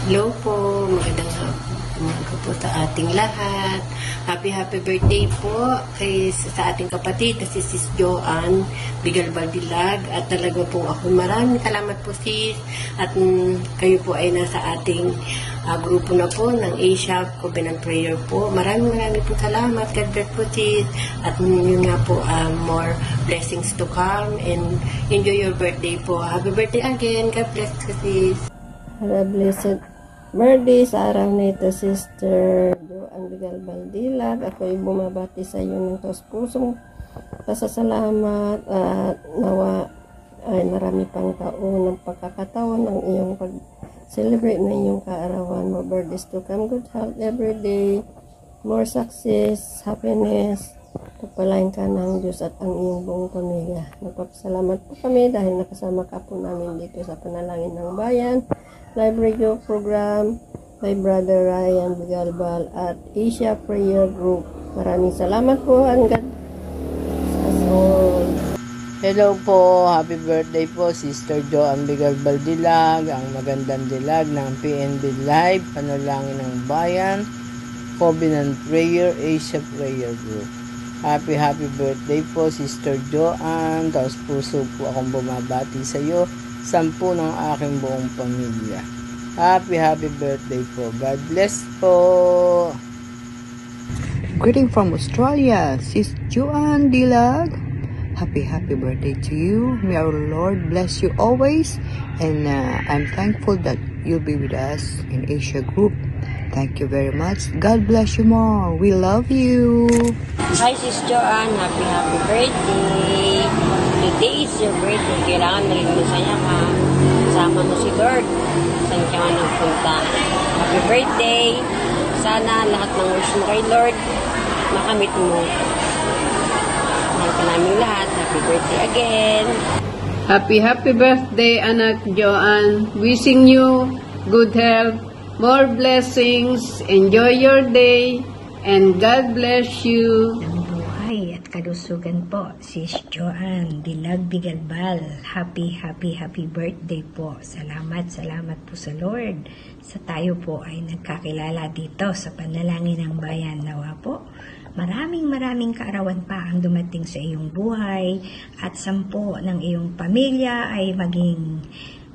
Hello po, magandang umaga po sa ating lahat. Happy birthday po sa ating kapatid na si Sis Joanne Bigal Baldilag. At talaga po ako maraming salamat po sis. At kayo po ay nasa ating grupo na po ng Asia Covenant Prayer po. Maraming po salamat. God bless po sis. At yun nga po, more blessings to come and enjoy your birthday po. Happy birthday again. God bless po sis. Blessed birthday sa araw na ito, Sister Joanne Bigal Baldilag. Ako ay bumabati sa iyo ng taos-pusong pasasalamat at nawa ay marami pang taon ng pagkakataon ng iyong pag-celebrate na iyong kaarawan. More birthdays to come, good health every day, more success, happiness. Pagpalain ka ng Diyos at ang iyong buong pamilya. Nagpapasalamat po kami dahil nakasama ka po namin dito sa Panalangin ng Bayan live radio program by Brother Ryan Bigalbal at Asia Prayer Group. Maraming salamat po and God bless us all. Hello po, happy birthday po Sister Joanne Bigal Baldilag, ang magandang dilag ng PNB Live, Panalangin ng Bayan, Covenant Prayer, Asia Prayer Group. Happy birthday po Sister Joanne. Taos puso po akong bumabati sa iyo, 10 ng aking buong pamilya. Happy birthday po. God bless po. Greeting from Australia, Sis Joanne Dilag. Happy birthday to you. May our Lord bless you always. And I'm thankful that you'll be with us in Asia Group. Thank you very much. God bless you more. We love you. Hi Sis Joanne, happy birthday. Today is your birthday. Kailangan na rin masaya ka. Kasama mo si Lord. Saan ka man nagpunta. Happy birthday. Sana lahat ng wish mo kay Lord makamit mo. Mahal ka namin lahat. Happy birthday again. Happy birthday, anak Joanne. Wishing you good health, more blessings, enjoy your day, and God bless you. Buhay at kalusugan po, Sis Joanne Dilag Bigalbal. Happy birthday po. Salamat po sa Lord. Sa tayo po ay nagkakilala dito sa Panalangin ng Bayan. Nawa po, maraming kaarawan pa ang dumating sa iyong buhay at 10 ng iyong pamilya ay maging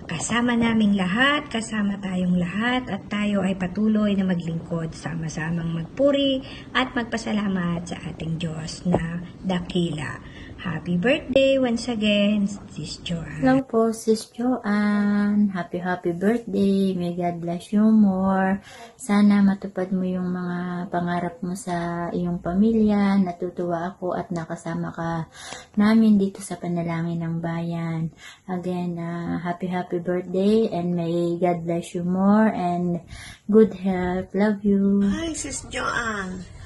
kasama naming lahat, kasama tayong lahat at tayo ay patuloy na maglingkod, sama-samang magpuri at magpasalamat sa ating Diyos na dakila. Happy birthday once again, Sis Joanne. Hello po, Sis Joanne. Happy birthday. May God bless you more. Sana matupad mo yung mga pangarap mo sa iyong pamilya. Natutuwa ako at nakasama ka namin dito sa Panalangin ng Bayan. Again, happy birthday and may God bless you more and good health. Love you. Hi, Sis Joanne.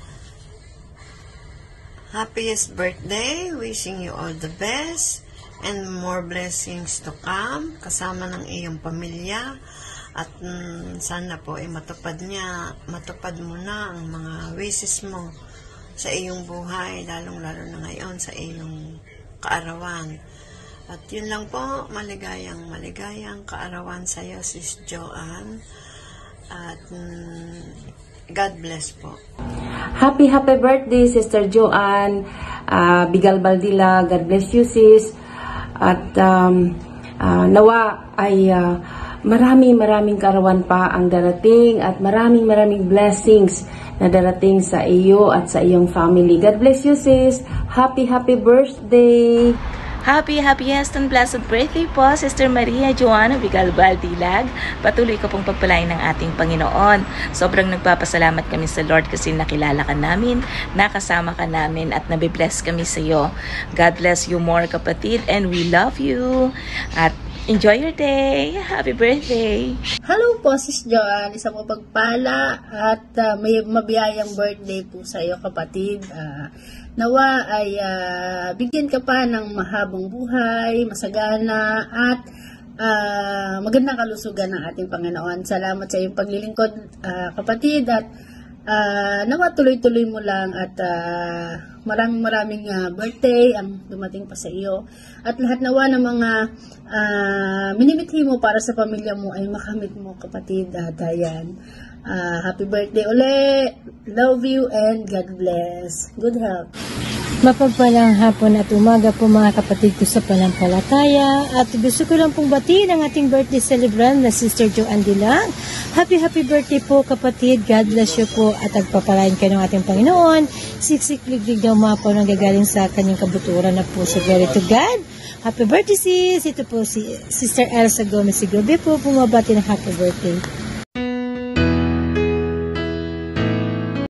Happiest birthday. Wishing you all the best and more blessings to come kasama ng iyong pamilya at sana po ay matupad mo na ang mga wishes mo sa iyong buhay, lalong-lalo na ngayon sa iyong kaarawan. At yun lang po, maligayang kaarawan sa iyo, Sis Joanne. At God bless po. Happy birthday, Sister Joanne Bigal Baldilag. God bless you, sis. At nawa ay maraming kaarawan pa ang darating at maraming blessings na darating sa iyo at sa iyong family. God bless you, sis. Happy birthday. Happiest and blessed birthday po, Sister Maria Joanna Bigal Baldilag. Patuloy ko pong pagpalain ng ating Panginoon. Sobrang nagpapasalamat kami sa Lord kasi nakilala ka namin, nakasama ka namin at nabibless kami sa iyo. God bless you more, kapatid, and we love you. At enjoy your day. Happy birthday. Hello po, Sis Joanne. Isang mapagpala at may mabiyayang birthday po sa iyo, kapatid. Nawa ay bigyan ka pa ng mahabang buhay, masagana at magandang kalusugan ng ating Panginoon. Salamat sa iyong paglilingkod, kapatid, at nawa tuloy-tuloy mo lang at maraming birthday ang dumating pa sa iyo. At lahat nawa ng mga minimithi mo para sa pamilya mo ay makamit mo, kapatid Dayan. Happy birthday ulit. Love you and God bless. Good health. Mapagpalang hapon at umaga po mga kapatid ko sa panampalataya, at gusto ko lang pong batiin ang ating birthday celebrant na Sister Joanne Dilag. Happy birthday po kapatid, God bless you po at agpapalain kayo ng ating Panginoon. Siksik-liglig daw mga po nang gagaling sa kanyang kabuturan na puso. Glory to God. Happy birthday sis! Ito po si Sister Elsa Gomez Sigobe po bumabati ng happy birthday.